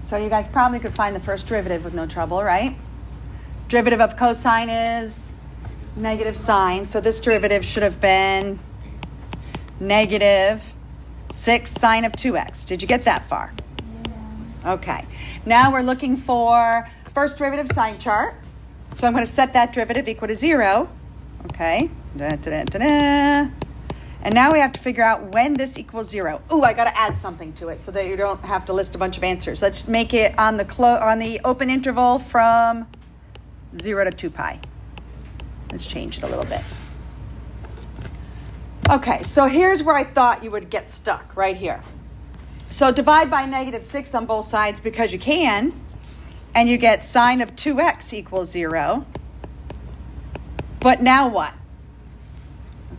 So you guys probably could find the first derivative with no trouble, right? Derivative of cosine is negative sine. So this derivative should have been negative 6 sine of 2x. Did you get that far? Yeah. Okay. Now we're looking for first derivative sine chart. So I'm going to set that derivative equal to 0. Okay. Da, da, da, da, da. And now we have to figure out when this equals 0. Ooh, I got to add something to it so that you don't have to list a bunch of answers. Let's make it on the open interval from 0 to 2 pi. Let's change it a little bit. Okay, so here's where I thought you would get stuck, right here. So divide by negative 6 on both sides because you can, and you get sine of 2x equals 0. But now what?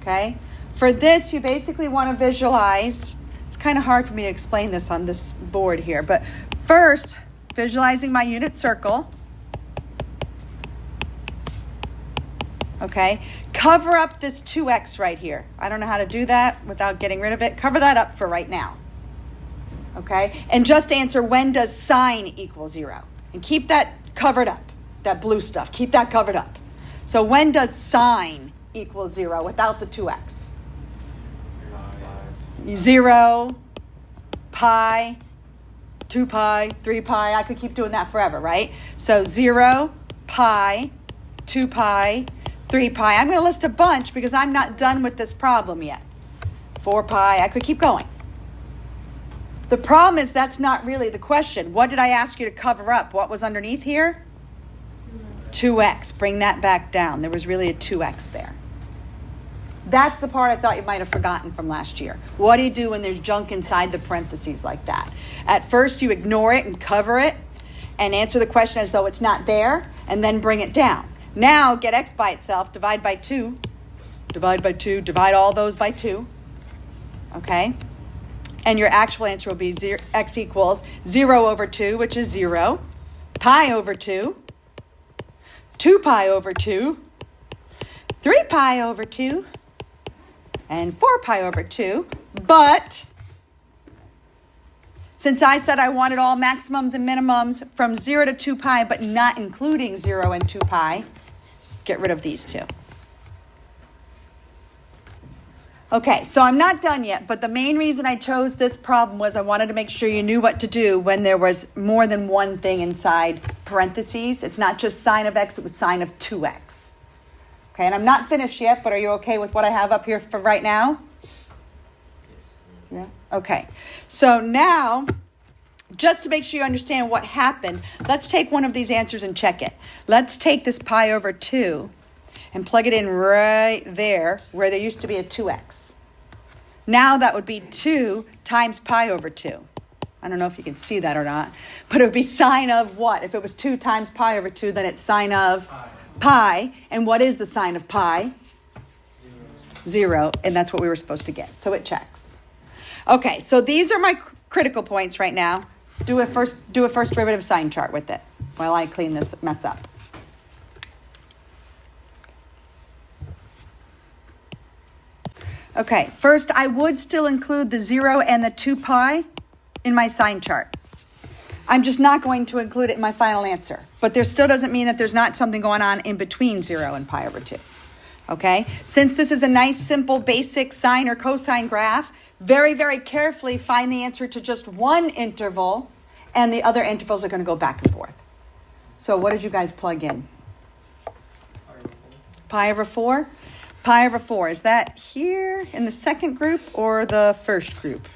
Okay, for this you basically want to visualize. It's kind of hard for me to explain this on this board here, but first, visualizing my unit circle. Okay, cover up this 2x right here. I don't know how to do that without getting rid of it. Cover that up for right now. Okay, and just answer when does sine equal 0? And keep that covered up, that blue stuff. Keep that covered up. So when does sine equal 0 without the 2x? 0, pi, 2 pi, 3 pi. I could keep doing that forever, right? So 0, pi, 2 pi, 3 pi. I'm going to list a bunch because I'm not done with this problem yet. 4 pi. I could keep going. The problem is that's not really the question. What did I ask you to cover up? What was underneath here? 2x. Bring that back down. There was really a 2x there. That's the part I thought you might have forgotten from last year. What do you do when there's junk inside the parentheses like that? At first you ignore it and cover it and answer the question as though it's not there and then bring it down. Now get x by itself, divide by 2, divide all those by 2, okay? And your actual answer will be x equals 0 over 2, which is 0, pi over 2, 2 pi over 2, 3 pi over 2, and 4 pi over 2. But since I said I wanted all maximums and minimums from 0 to 2 pi, but not including 0 and 2 pi, get rid of these two. Okay, so I'm not done yet, but the main reason I chose this problem was I wanted to make sure you knew what to do when there was more than one thing inside parentheses. It's not just sine of x, it was sine of 2x. Okay, and I'm not finished yet, but are you okay with what I have up here for right now? Yeah? Okay, so now, just to make sure you understand what happened, let's take one of these answers and check it. Let's take this pi over 2 and plug it in right there where there used to be a 2x. Now that would be 2 times pi over 2. I don't know if you can see that or not, but it would be sine of what? If it was 2 times pi over 2, then it's sine of pi. And what is the sine of pi? 0, and that's what we were supposed to get. So it checks. Okay, so these are my critical points right now. Do a first derivative sine chart with it while I clean this mess up. Okay, first I would still include the 0 and the 2 pi in my sine chart. I'm just not going to include it in my final answer. But there still doesn't mean that there's not something going on in between 0 and pi over 2. Okay, since this is a nice, simple, basic sine or cosine graph, very, very carefully find the answer to just one interval, and the other intervals are going to go back and forth. So what did you guys plug in? Pi over 4? Pi over 4, is that here in the second group or the first group?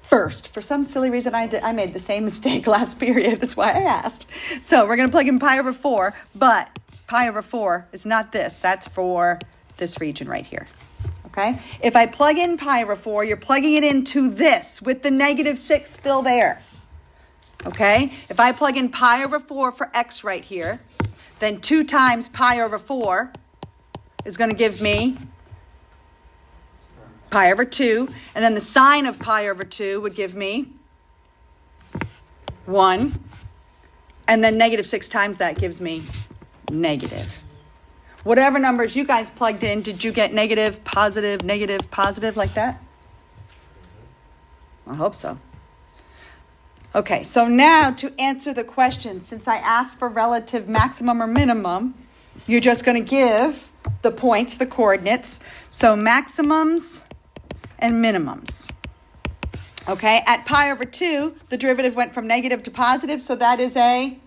First. For some silly reason, I made the same mistake last period. That's why I asked. So we're going to plug in pi over 4, but pi over 4 is not this. That's for this region right here. Okay? If I plug in pi over 4, you're plugging it into this with the negative 6 still there. Okay? If I plug in pi over 4 for x right here, then 2 times pi over 4 is going to give me pi over 2. And then the sine of pi over 2 would give me 1. And then negative 6 times that gives me negative. Whatever numbers you guys plugged in, did you get negative, positive like that? I hope so. Okay, so now to answer the question, since I asked for relative maximum or minimum, you're just going to give the points, the coordinates. So maximums and minimums. Okay, at pi over 2, the derivative went from negative to positive, so that is a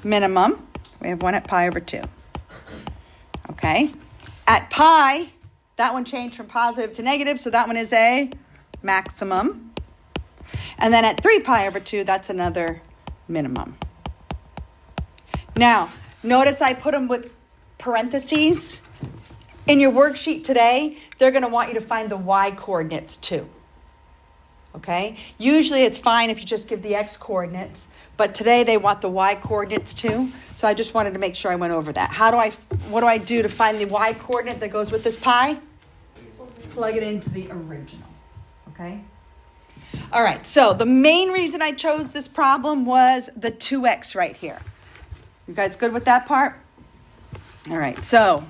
minimum. We have one at pi over 2. Okay, at pi, that one changed from positive to negative, so that one is a maximum. And then at 3 pi over 2, that's another minimum. Now, notice I put them with parentheses. In your worksheet today, they're going to want you to find the y coordinates too. Okay? Usually it's fine if you just give the x coordinates, but today they want the y coordinates too. So I just wanted to make sure I went over that. What do I do to find the y coordinate that goes with this pi? Plug it into the original. Okay? All right, so the main reason I chose this problem was the 2x right here. You guys good with that part? All right, so